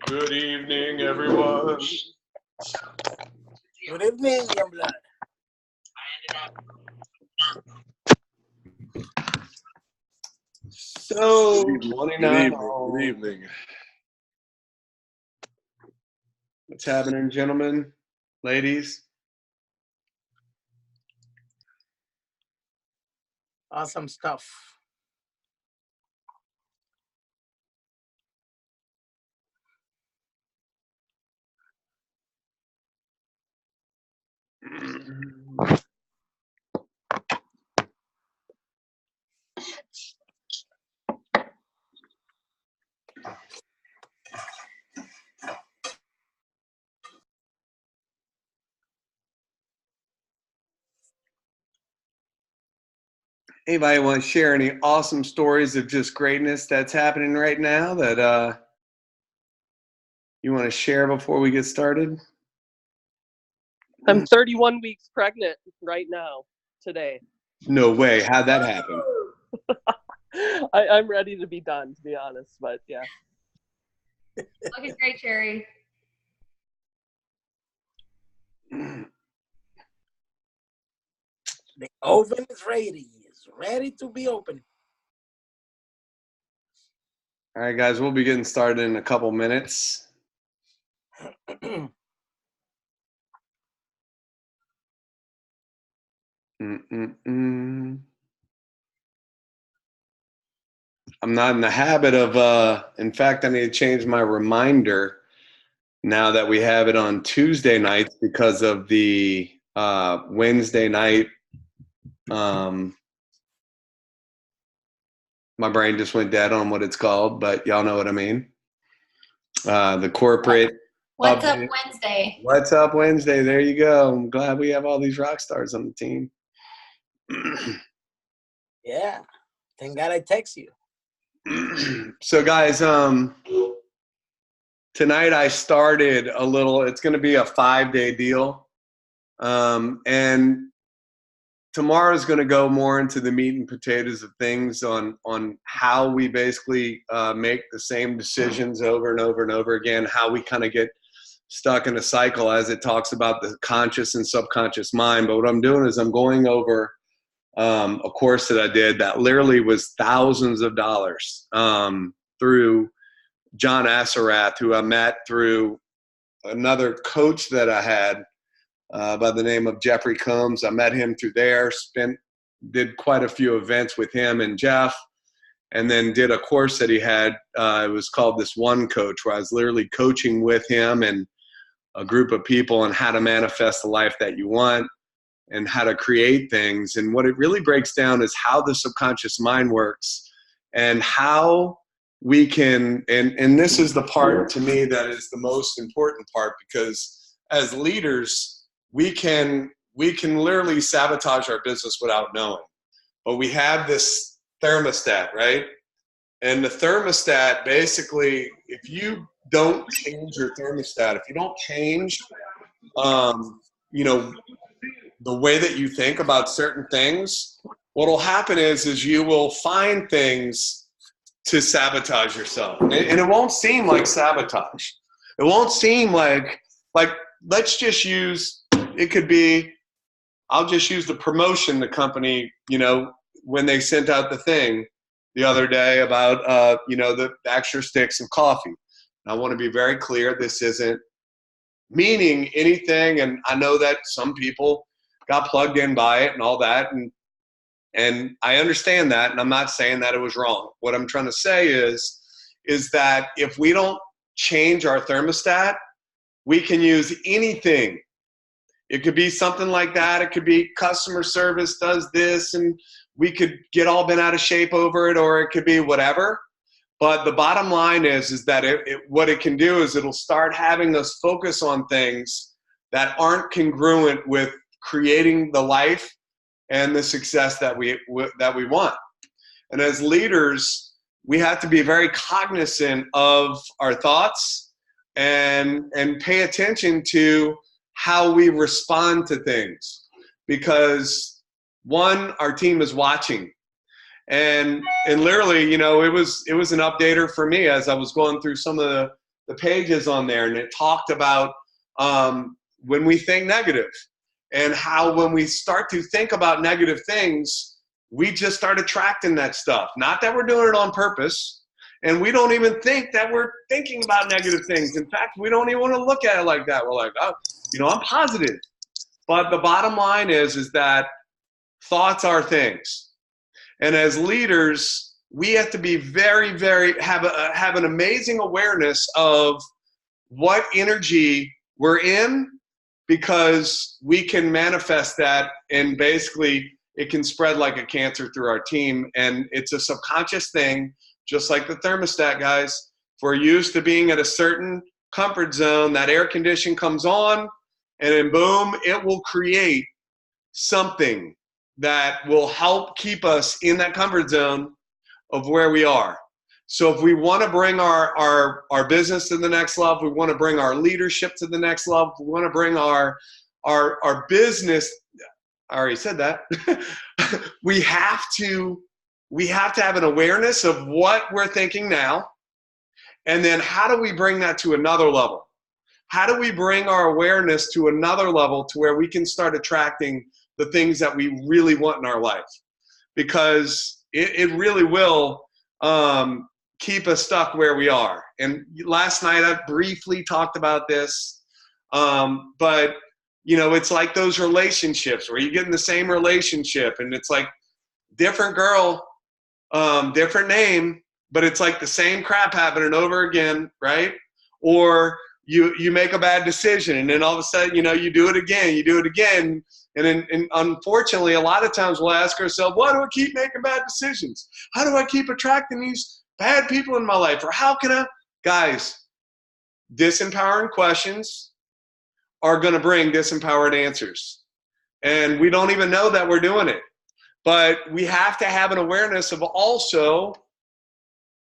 Good evening, everyone. Good evening, young blood. So, Good 29 evening. Good evening. What's happening, gentlemen, ladies? Awesome stuff. Anybody want to share any awesome stories of just greatness that's happening right now that you want to share before we get started? I'm 31 weeks pregnant right now, today. No way. How'd that happen? I'm ready to be done, to be honest, but yeah. Looking great, Cherry. The oven is ready. It's ready to be open. All right, guys, we'll be getting started in a couple minutes. I'm not in the habit of, in fact, I need to change my reminder now that we have it on Tuesday nights because of the Wednesday night. My brain just went dead on what it's called, but y'all know what I mean. The corporate. What's up Wednesday? What's up Wednesday? There you go. I'm glad we have all these rock stars on the team. Yeah. Thank God I text you. So guys, tonight I started a little, it's going to be a 5-day deal. And tomorrow's going to go more into the meat and potatoes of things on how we basically make the same decisions over and over and over again, how we kind of get stuck in a cycle as it talks about the conscious and subconscious mind. But what I'm doing is I'm going over a course that I did that literally was thousands of dollars through John Assarath, who I met through another coach that I had by the name of Jeffrey Combs. I met him through there, did quite a few events with him and Jeff, and then did a course that he had. It was called This One Coach, where I was literally coaching with him and a group of people on how to manifest the life that you want and how to create things. And what it really breaks down is how the subconscious mind works and how we can, and this is the part to me that is the most important part, because as leaders, we can literally sabotage our business without knowing. But we have this thermostat, right? And the thermostat, basically, if you don't change your thermostat, if you don't change, the way that you think about certain things, what will happen is you will find things to sabotage yourself. And it won't seem like sabotage. It won't seem like let's just use, it could be, I'll just use the promotion the company, when they sent out the thing the other day about, the extra sticks of coffee. And I want to be very clear, this isn't meaning anything. And I know that some people got plugged in by it and all that. And I understand that. And I'm not saying that it was wrong. What I'm trying to say is that if we don't change our thermostat, we can use anything. It could be something like that. It could be customer service does this and we could get all bent out of shape over it, or it could be whatever. But the bottom line is that what it can do is it'll start having us focus on things that aren't congruent with creating the life and the success that we want. And as leaders, we have to be very cognizant of our thoughts and pay attention to how we respond to things, because one, our team is watching. And literally, it was an updater for me as I was going through some of the pages on there, and it talked about when we think negative, and how when we start to think about negative things, we just start attracting that stuff. Not that we're doing it on purpose, and we don't even think that we're thinking about negative things. In fact, we don't even want to look at it like that. We're like, oh, I'm positive. But the bottom line is that thoughts are things. And as leaders, we have to be very, very, have an amazing awareness of what energy we're in, because we can manifest that, and basically it can spread like a cancer through our team. And it's a subconscious thing, just like the thermostat, guys. If we're used to being at a certain comfort zone, that air condition comes on, and then boom, it will create something that will help keep us in that comfort zone of where we are. So if we want to bring our business to the next level, we want to bring our leadership to the next level, we want to bring our business, I already said that, we have to have an awareness of what we're thinking now, and then how do we bring that to another level? How do we bring our awareness to another level to where we can start attracting the things that we really want in our life? Because it really will keep us stuck where we are. And last night I briefly talked about this, but it's like those relationships where you get in the same relationship and it's like different girl, different name, but it's like the same crap happening over again, right? Or you make a bad decision, and then all of a sudden, you do it again. And then, and unfortunately, a lot of times we'll ask ourselves, why do I keep making bad decisions? How do I keep attracting these bad people in my life? Or how can I? Guys, disempowering questions are going to bring disempowered answers. And we don't even know that we're doing it. But we have to have an awareness of also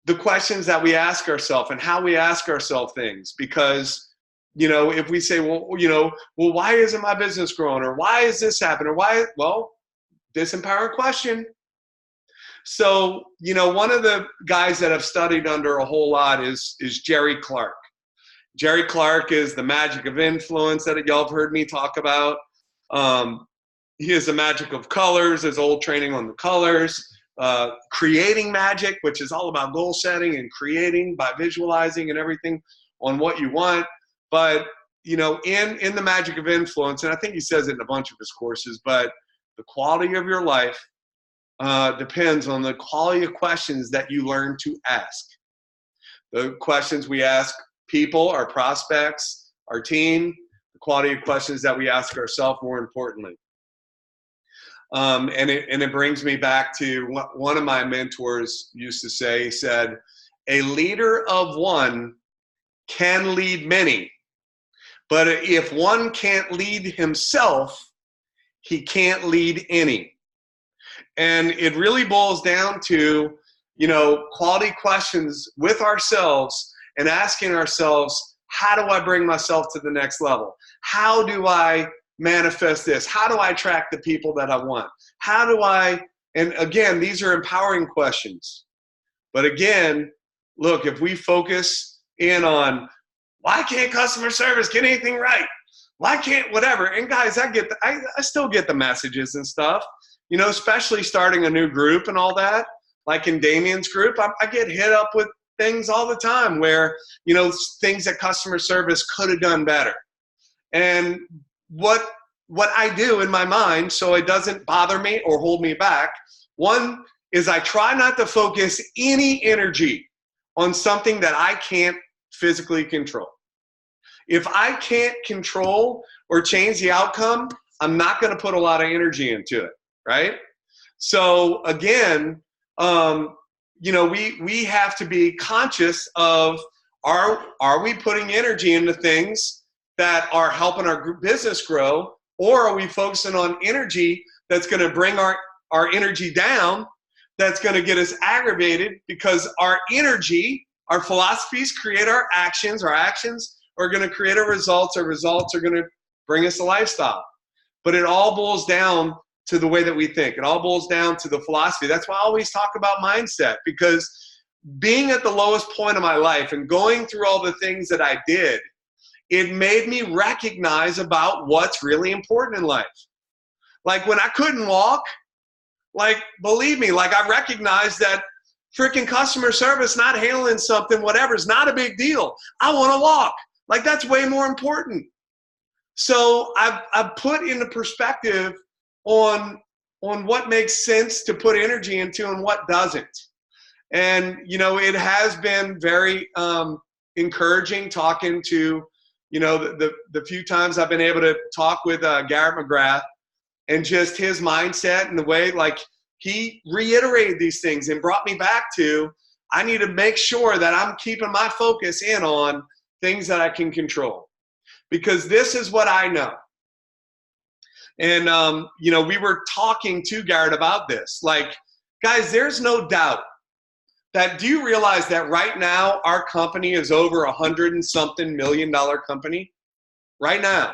the questions that we ask ourselves and how we ask ourselves things. Because, if we say, well, why isn't my business growing? Or why is this happening? Or why? Well, disempowering question. So, one of the guys that I've studied under a whole lot is Jerry Clark. Jerry Clark is the magic of influence that y'all have heard me talk about. He is the magic of colors, his old training on the colors. Creating magic, which is all about goal setting and creating by visualizing and everything on what you want. But, in the magic of influence, and I think he says it in a bunch of his courses, but the quality of your life depends on the quality of questions that you learn to ask. The questions we ask people, our prospects, our team, the quality of questions that we ask ourselves, more importantly. And it brings me back to what one of my mentors used to say. He said, a leader of one can lead many, but if one can't lead himself, he can't lead any. And it really boils down to, quality questions with ourselves and asking ourselves, how do I bring myself to the next level? How do I manifest this? How do I attract the people that I want? How do I, and again, these are empowering questions. But again, look, if we focus in on, why can't customer service get anything right? Why can't whatever? And guys, I still get the messages and stuff, especially starting a new group and all that. Like in Damien's group, I get hit up with things all the time where, things that customer service could have done better. And what I do in my mind, so it doesn't bother me or hold me back, one is I try not to focus any energy on something that I can't physically control. If I can't control or change the outcome, I'm not going to put a lot of energy into it, right? So again, we have to be conscious of, are we putting energy into things that are helping our business grow, or are we focusing on energy that's going to bring our energy down, that's going to get us aggravated? Because our energy, our philosophies create our actions are going to create our results are going to bring us a lifestyle. But it all boils down to the way that we think. It all boils down to the philosophy. That's why I always talk about mindset, because being at the lowest point of my life and going through all the things that I did, it made me recognize about what's really important in life. Like when I couldn't walk, like, believe me, like I recognized that freaking customer service, not handling something, whatever, is not a big deal. I want to walk. Like that's way more important. So I've put into perspective on what makes sense to put energy into and what doesn't. And, you know, it has been very encouraging talking to, you know, the few times I've been able to talk with Garrett McGrath, and just his mindset and the way, like, he reiterated these things and brought me back to, I need to make sure that I'm keeping my focus in on things that I can control. Because this is what I know. And, you know, we were talking to Garrett about this. Like, guys, there's no doubt that, do you realize that right now our company is over $100 and something million company? Right now.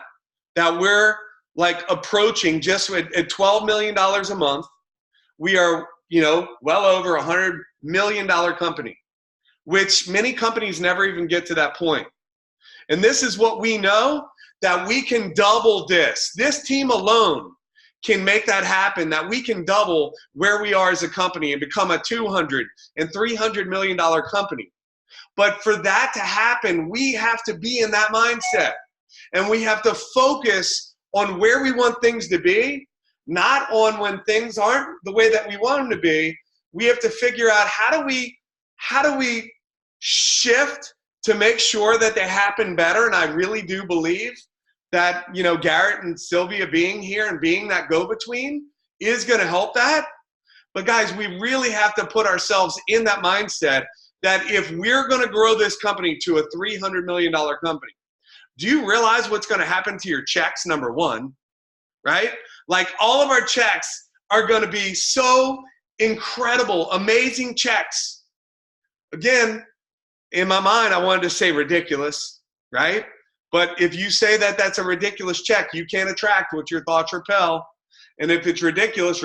That we're like approaching just at $12 million a month. We are, you know, well over $100 million company, which many companies never even get to that point. And this is what we know, that we can double this. This team alone can make that happen, that we can double where we are as a company and become a $200 and $300 million company. But for that to happen, we have to be in that mindset. And we have to focus on where we want things to be, not on when things aren't the way that we want them to be. We have to figure out how do we shift to make sure that they happen better. And I really do believe that, you know, Garrett and Sylvia being here and being that go-between is going to help that. But guys, we really have to put ourselves in that mindset that if we're going to grow this company to a $300 million company, do you realize what's going to happen to your checks, number one, right? Like all of our checks are going to be so incredible, amazing checks. Again, in my mind, I wanted to say ridiculous, right? But if you say that that's a ridiculous check, you can't attract what your thoughts repel. And if it's ridiculous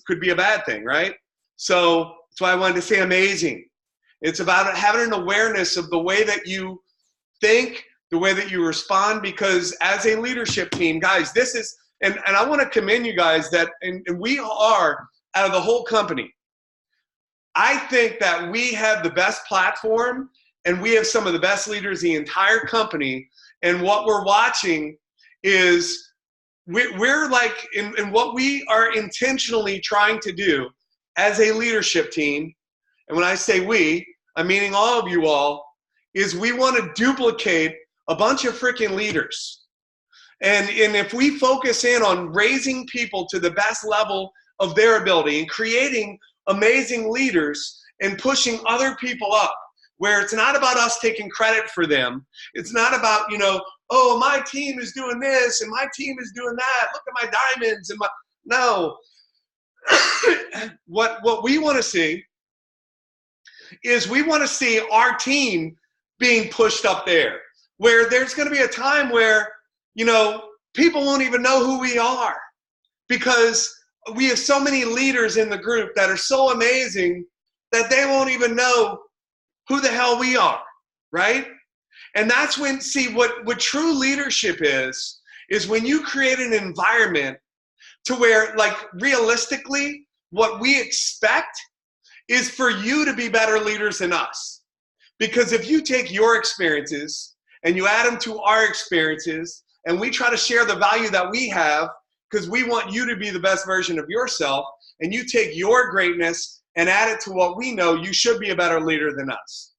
could be a bad thing, right? So that's why I wanted to say amazing. It's about having an awareness of the way that you think, the way that you respond, because as a leadership team, guys, this is, and I want to commend you guys that, and we are, out of the whole company, I think that we have the best platform and we have some of the best leaders in the entire company. And what we're watching is we're like, in what we are intentionally trying to do as a leadership team, and when I say we, I'm meaning all of you all, is we want to duplicate a bunch of freaking leaders. And if we focus in on raising people to the best level of their ability and creating amazing leaders and pushing other people up, where it's not about us taking credit for them. It's not about, you know, oh, my team is doing this and my team is doing that. Look at my diamonds and my, no. What we want to see is we want to see our team being pushed up there, where there's going to be a time where, you know, people won't even know who we are because we have so many leaders in the group that are so amazing that they won't even know who the hell we are, right? And that's when, see, what true leadership is when you create an environment to where, like, realistically, what we expect is for you to be better leaders than us. Because if you take your experiences and you add them to our experiences, and we try to share the value that we have because we want you to be the best version of yourself, and you take your greatness and add it to what we know, you should be a better leader than us.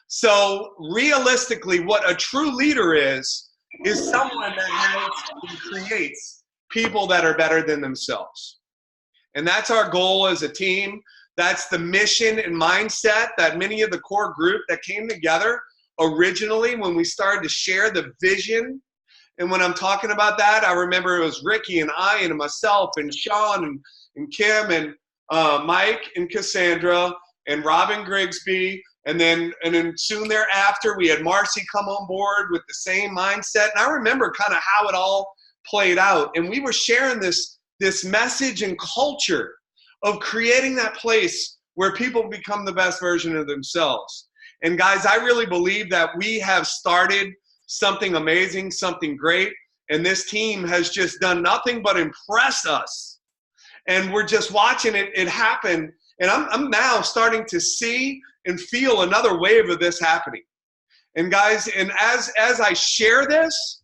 So realistically, what a true leader is someone that has and creates people that are better than themselves. And that's our goal as a team. That's the mission and mindset that many of the core group that came together originally when we started to share the vision. And when I'm talking about that, I remember it was Ricky and I and myself and Sean and Kim and Mike and Cassandra and Robin Grigsby. And then soon thereafter, we had Marcy come on board with the same mindset. And I remember kind of how it all played out. And we were sharing this message and culture of creating that place where people become the best version of themselves. And guys, I really believe that we have started something amazing, something great, and this team has just done nothing but impress us. And we're just watching it happen. And I'm now starting to see and feel another wave of this happening. And guys, and as I share this,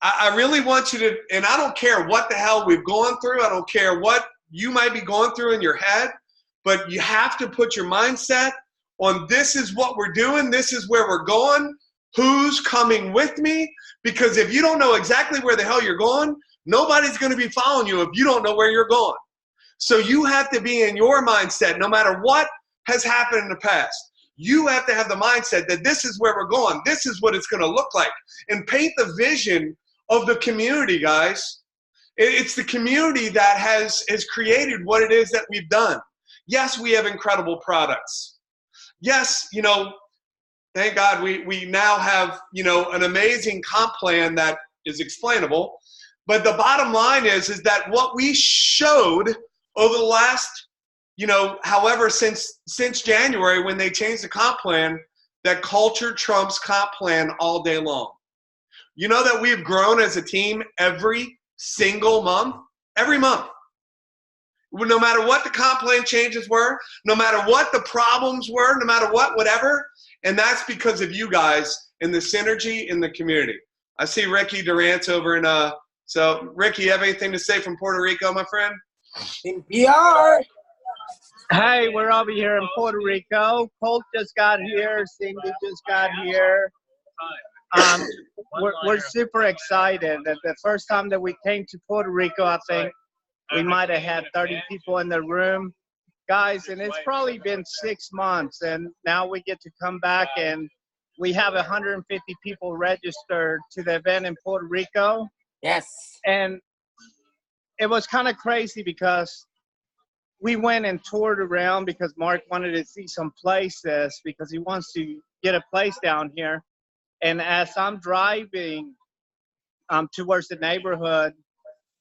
I really want you to, and I don't care what the hell we've gone through, I don't care what you might be going through in your head, but you have to put your mindset on this is what we're doing, this is where we're going, who's coming with me, because if you don't know exactly where the hell you're going, nobody's going to be following you if you don't know where you're going. So you have to be in your mindset, no matter what has happened in the past. You have to have the mindset that this is where we're going, this is what it's going to look like, and paint the vision of the community, guys. It's the community that has created what it is that we've done. Yes, we have incredible products. Yes, you know, thank God we now have, you know, an amazing comp plan that is explainable. But the bottom line is that what we showed over the last, you know, however, since January when they changed the comp plan, that culture trumps comp plan all day long. You know that we've grown as a team every single month, every month. No matter what the comp plan changes were, no matter what the problems were, no matter what, whatever. And that's because of you guys and the synergy in the community. I see Ricky Durant over in, so Ricky, you have anything to say from Puerto Rico, my friend? In PR. Hey, we're over here in Puerto Rico. Colt just got here. Cindy just got here. We're super excited. The first time that we came to Puerto Rico, I think we might have had 30 people in the room. Guys, and it's probably been 6 months, and now we get to come back, and we have 150 people registered to the event in Puerto Rico. Yes. And it was kind of crazy because we went and toured around because Mark wanted to see some places because he wants to get a place down here. And as I'm driving towards the neighborhood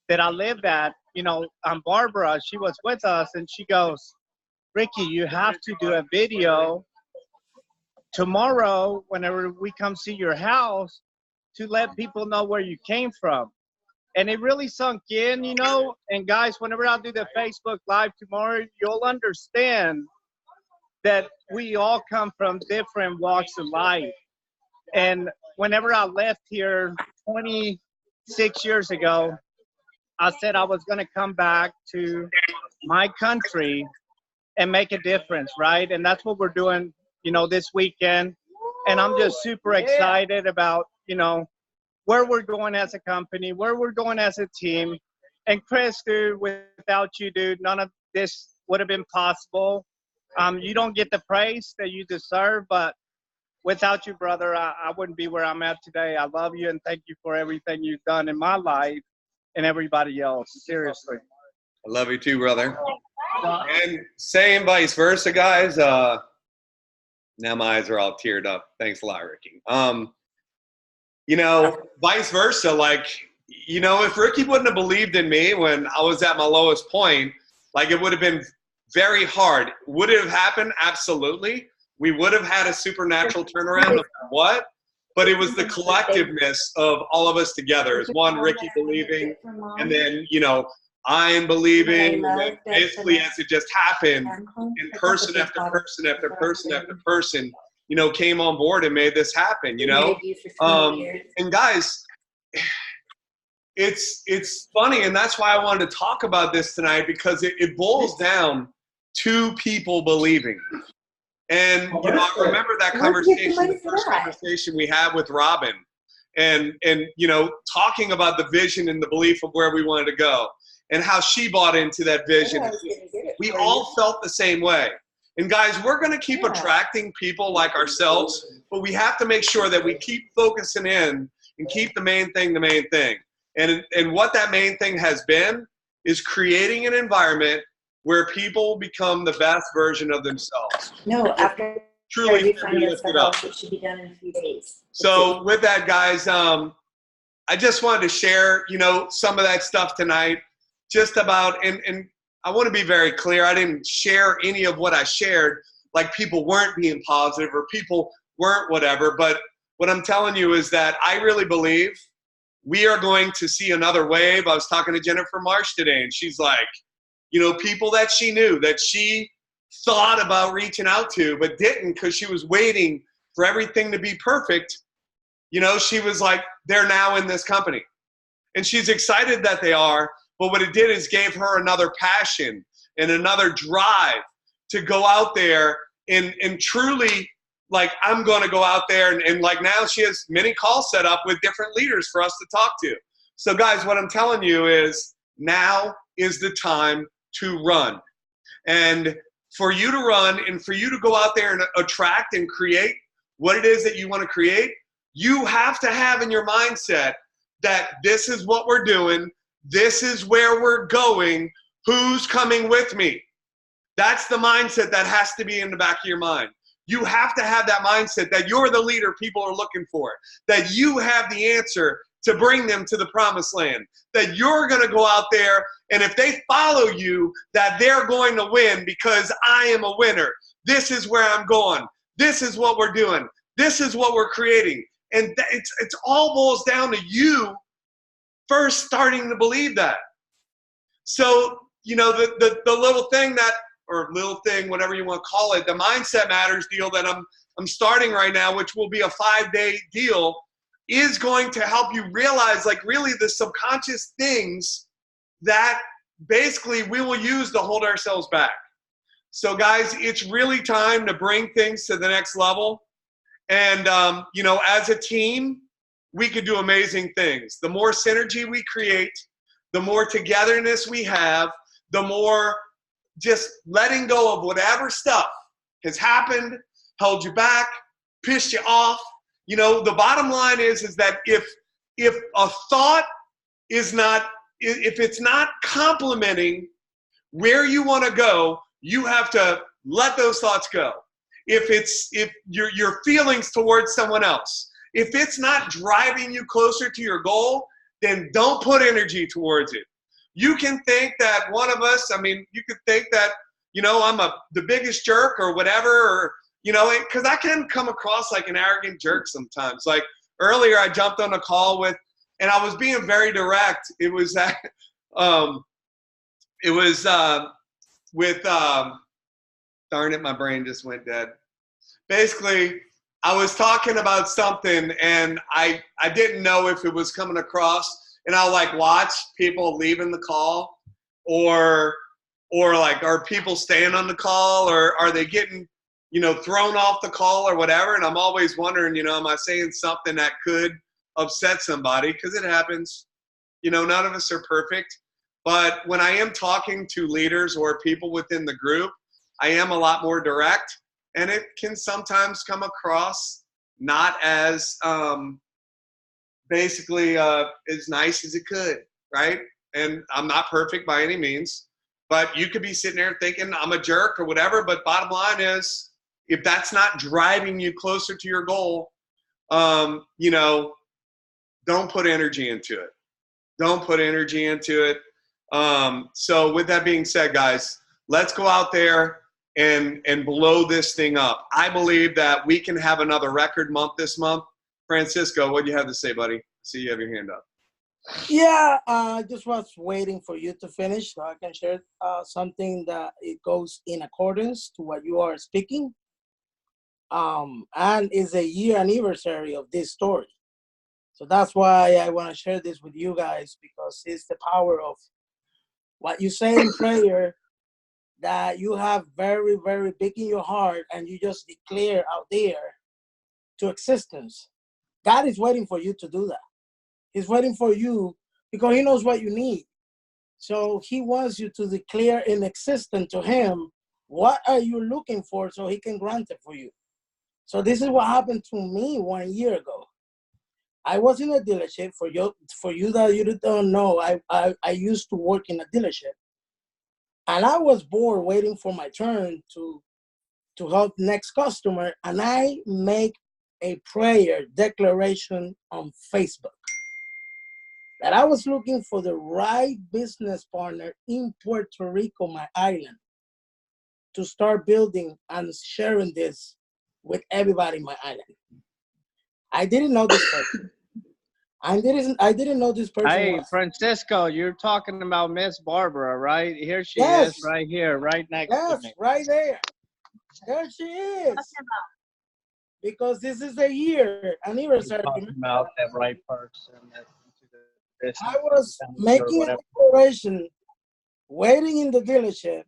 that I live at, you know, Barbara, she was with us, and she goes, Ricky, you have to do a video tomorrow whenever we come see your house to let people know where you came from. And it really sunk in, you know. And guys, whenever I do the Facebook Live tomorrow, you'll understand that we all come from different walks of life. And whenever I left here 26 years ago, I said I was going to come back to my country and make a difference, right? And that's what we're doing, you know, this weekend. And I'm just super excited about, you know, where we're going as a company, where we're going as a team. And Chris, dude, without you, dude, none of this would have been possible. You don't get the praise that you deserve, but without you, brother, I wouldn't be where I'm at today. I love you and thank you for everything you've done in my life and everybody else. Seriously. I love you too, brother. And same vice versa, guys. Now my eyes are all teared up. Thanks a lot, Ricky. You know, vice versa, like, you know, if Ricky wouldn't have believed in me when I was at my lowest point, like, it would have been very hard. Would it have happened? Absolutely. We would have had a supernatural turnaround, no matter what. But it was the collectiveness of all of us together. As one, Ricky believing, and then, you know, I'm believing, and then basically as it just happened, and person after person after person after person, you know, came on board and made this happen, you know? And guys, it's funny, and that's why I wanted to talk about this tonight, because it boils down to people believing. And, you know, I remember that conversation, the first conversation we had with Robin, and you know, talking about the vision and the belief of where we wanted to go, and how she bought into that vision. We all felt the same way. And guys, we're going to keep attracting people like ourselves, but we have to make sure that we keep focusing in and keep the main thing the main thing. And what that main thing has been is creating an environment where people become the best version of themselves. No, after truly lift it up. It should be done in a few days. So with that, guys, I just wanted to share, you know, some of that stuff tonight, just about, and I want to be very clear. I didn't share any of what I shared, like people weren't being positive or people weren't whatever. But what I'm telling you is that I really believe we are going to see another wave. I was talking to Jennifer Marsh today, and she's like, you know, people that she knew, that she thought about reaching out to, but didn't because she was waiting for everything to be perfect. You know, she was like, they're now in this company. And she's excited that they are, but what it did is gave her another passion and another drive to go out there and truly, like, I'm going to go out there. And like now she has many calls set up with different leaders for us to talk to. So guys, what I'm telling you is now is the time to run. And for you to run and for you to go out there and attract and create what it is that you want to create, you have to have in your mindset that this is what we're doing, this is where we're going, who's coming with me? That's the mindset that has to be in the back of your mind. You have to have that mindset that you're the leader people are looking for, that you have the answer to bring them to the promised land, that you're going to go out there, and if they follow you, that they're going to win because I am a winner. This is where I'm going. This is what we're doing. This is what we're creating. And it's all boils down to you first starting to believe that. So, you know, the little thing that, or little thing, whatever you want to call it, the Mindset Matters deal that I'm starting right now, which will be a 5-day deal, is going to help you realize, like, really the subconscious things that basically we will use to hold ourselves back. So guys, it's really time to bring things to the next level. And, you know, as a team, we could do amazing things. The more synergy we create, the more togetherness we have, the more just letting go of whatever stuff has happened, held you back, pissed you off. You know, the bottom line is that if a thought is not, if it's not complementing where you want to go, you have to let those thoughts go. If your feelings towards someone else, if it's not driving you closer to your goal, then don't put energy towards it. You can think that one of us, I mean, you could think that, you know, I'm the biggest jerk or whatever, or, you know, because I can come across like an arrogant jerk sometimes. Like earlier I jumped on a call with, and I was being very direct. It was that, with, darn it, my brain just went dead. Basically, I was talking about something and I didn't know if it was coming across, and I'll like watch people leaving the call or like, are people staying on the call, or are they getting, you know, thrown off the call or whatever? And I'm always wondering, you know, am I saying something that could upset somebody? Because it happens. You know, none of us are perfect. But when I am talking to leaders or people within the group, I am a lot more direct, and it can sometimes come across not as basically as nice as it could, right? And I'm not perfect by any means, but you could be sitting there thinking I'm a jerk or whatever, but bottom line is, if that's not driving you closer to your goal, you know, don't put energy into it. Don't put energy into it. So with that being said, guys, let's go out there and blow this thing up. I believe that we can have another record month this month. Francisco, what do you have to say, buddy? I see you have your hand up. Yeah, I just was waiting for you to finish so I can share something that it goes in accordance to what you are speaking. And it's a year anniversary of this story. So that's why I want to share this with you guys, because it's the power of what you say in prayer that you have very, very big in your heart, and you just declare out there to existence. God is waiting for you to do that. He's waiting for you because he knows what you need. So he wants you to declare in existence to him, what are you looking for, so he can grant it for you. So this is what happened to me 1 year ago. I was in a dealership. For you that you don't know, I used to work in a dealership. And I was bored waiting for my turn to help next customer. And I make a prayer declaration on Facebook. that I was looking for the right business partner in Puerto Rico, my island, to start building and sharing this with everybody in my island. I didn't know this person. I didn't know this person Hey, was. Francisco, you're talking about Miss Barbara, right? Here she Yes. is, right here, right next to Yes, me. right there. There she is. Because this is the year anniversary. Talking about that right person. I was making a declaration, waiting in the dealership,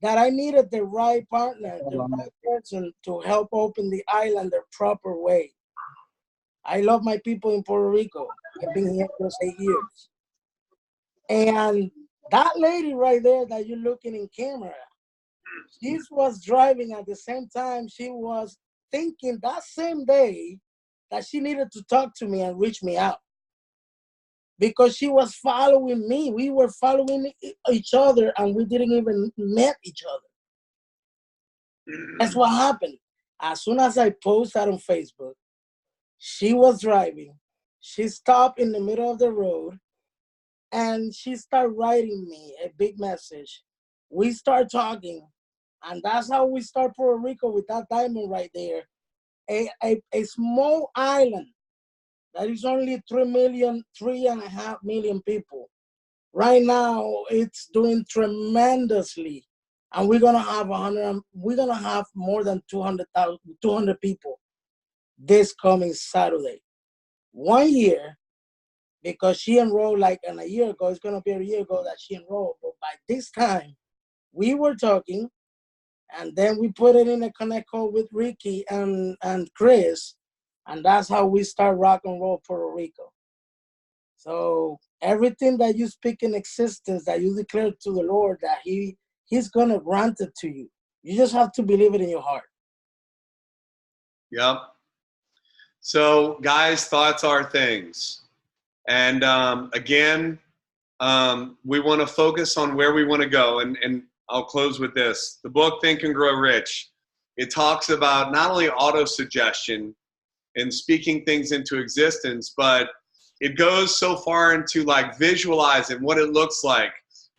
that I needed the right partner, the right person to help open the island the proper way. I love my people in Puerto Rico. I've been here for 8 years. And that lady right there that you're looking in camera, she was driving at the same time. She was thinking that same day that she needed to talk to me and reach me out, because she was following me. We were following each other and we didn't even met each other. That's what happened. As soon as I posted on Facebook, she was driving. She stopped in the middle of the road and she started writing me a big message. We start talking, and that's how we start Puerto Rico, with that diamond right there. A small island that is only 3.5 million people. Right now, it's doing tremendously, and we're gonna have more than 200 people this coming Saturday. 1 year, because she enrolled like in a year ago. It's gonna be a year ago that she enrolled. But by this time, we were talking, and then we put it in a connect call with Ricky and Chris, and that's how we start Rock and Roll Puerto Rico. So everything that you speak in existence, that you declare to the Lord, that He's gonna grant it to you. You just have to believe it in your heart. Yep. So, guys, thoughts are things. And again, we want to focus on where we want to go. And I'll close with this. The book, Think and Grow Rich, it talks about not only auto-suggestion and speaking things into existence, but it goes so far into like visualizing what it looks like,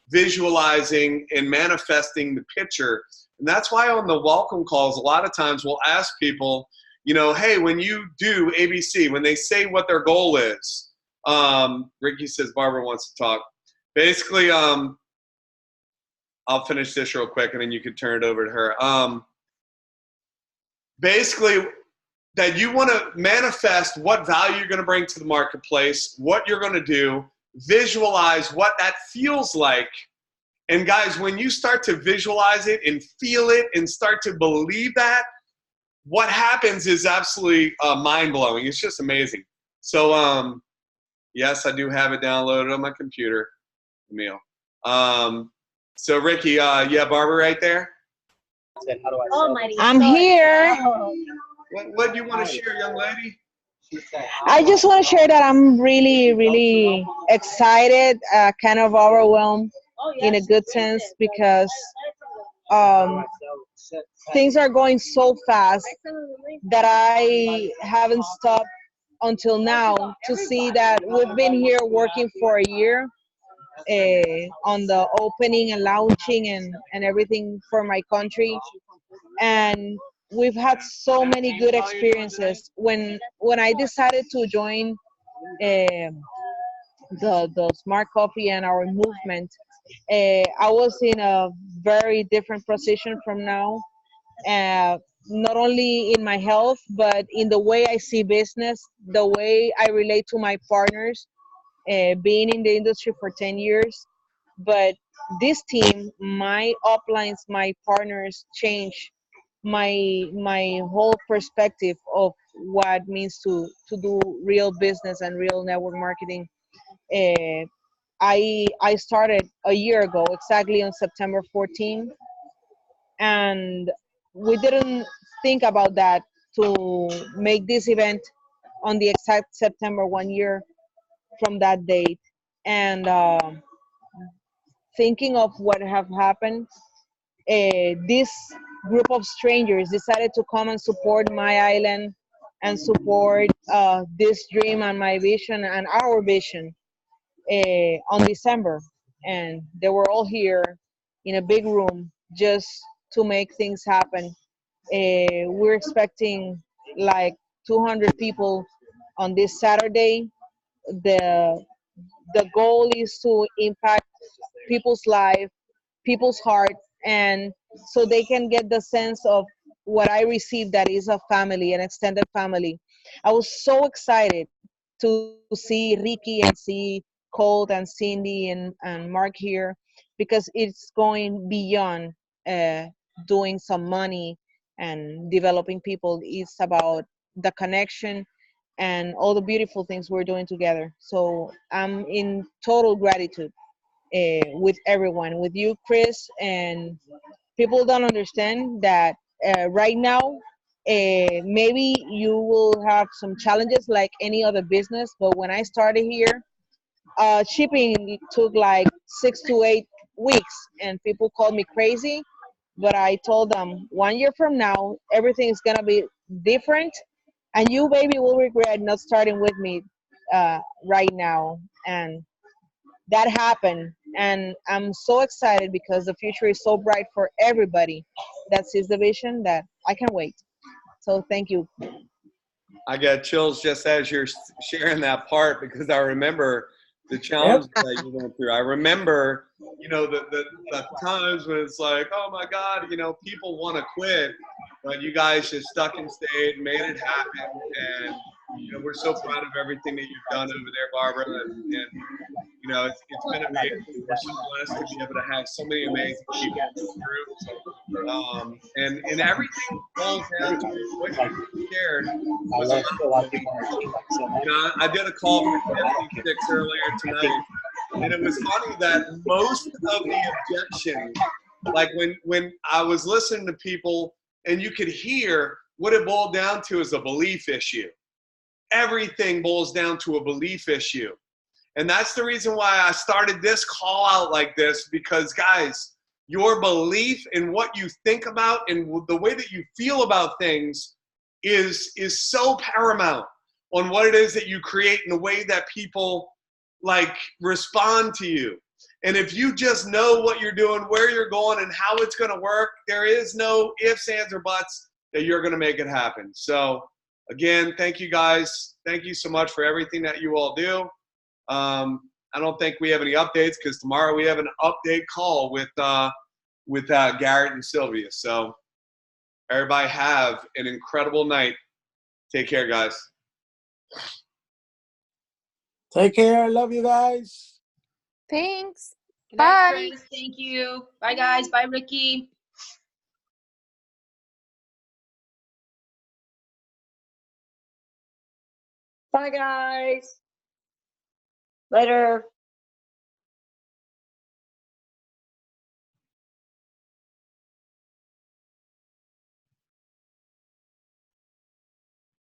visualizing and manifesting the picture. And that's why on the welcome calls, a lot of times we'll ask people, you know, hey, when you do ABC, when they say what their goal is, Ricky says Barbara wants to talk. Basically, I'll finish this real quick and then you can turn it over to her. Basically, that you want to manifest what value you're going to bring to the marketplace, what you're going to do, visualize what that feels like. And guys, when you start to visualize it and feel it and start to believe that, what happens is absolutely mind-blowing. It's just amazing. So, yes, I do have it downloaded on my computer, Emil. So, Ricky, yeah, Barbara right there? Almighty. I'm here. What do you want to share, young lady? I just want to share that I'm really, really excited, kind of overwhelmed in a good sense, because things are going so fast that I haven't stopped until now to see that we've been here working for a year on the opening and launching and everything for my country. And we've had so many good experiences. When I decided to join the Smart Coffee and our movement, I was in a very different position from now, not only in my health, but in the way I see business, the way I relate to my partners, being in the industry for 10 years. But this team, my uplines, my partners, change my whole perspective of what it means to do real business and real network marketing. I started a year ago, exactly on September 14th, and we didn't think about that to make this event on the exact September 1 year from that date. And thinking of what have happened, this group of strangers decided to come and support my island and support this dream and my vision and our vision on December. And they were all here in a big room just to make things happen. We're expecting like 200 people on this Saturday. The the goal is to impact people's life, people's heart, and so they can get the sense of what I received, that is a family, an extended family. I was so excited to see Ricky and see Colt and Cindy and Mark here, because it's going beyond uh, doing some money and developing people. It's about the connection and all the beautiful things we're doing together. So I'm in total gratitude with everyone, with you, Chris. And people don't understand that right now, maybe you will have some challenges like any other business, but when I started here, shipping took like 6 to 8 weeks, and people called me crazy. But I told them 1 year from now, everything is gonna be different, and you, baby, will regret not starting with me right now. And that happened, and I'm so excited because the future is so bright for everybody that sees the vision, that I can't wait. So thank you. I got chills just as you're sharing that part, because I remember the Yep. challenges that you went through. I remember, the times when it's like, oh my God, people want to quit, but you guys just stuck and stayed, made it happen, and we're so proud of everything that you've done over there, Barbara, and it's been amazing. We're so blessed to be able to have so many amazing people in this group. And everything falls down to what you shared was about belief. I did a call for 56 earlier tonight, and it was funny that most of the objections, like when I was listening to people, and you could hear what it boiled down to is a belief issue. Everything boils down to a belief issue. And that's the reason why I started this call out like this, because guys, your belief in what you think about and the way that you feel about things is so paramount on what it is that you create and the way that people like respond to you. And if you just know what you're doing, where you're going, and how it's going to work, there is no ifs, ands, or buts that you're going to make it happen. So again, thank you guys. Thank you so much for everything that you all do. I don't think we have any updates, because tomorrow we have an update call with Garrett and Sylvia. So everybody have an incredible night. Take care, guys. Take care. Love you guys. Thanks. Good night, Bye. Chris. Thank you. Bye, guys. Bye, Ricky. Bye, guys. Later.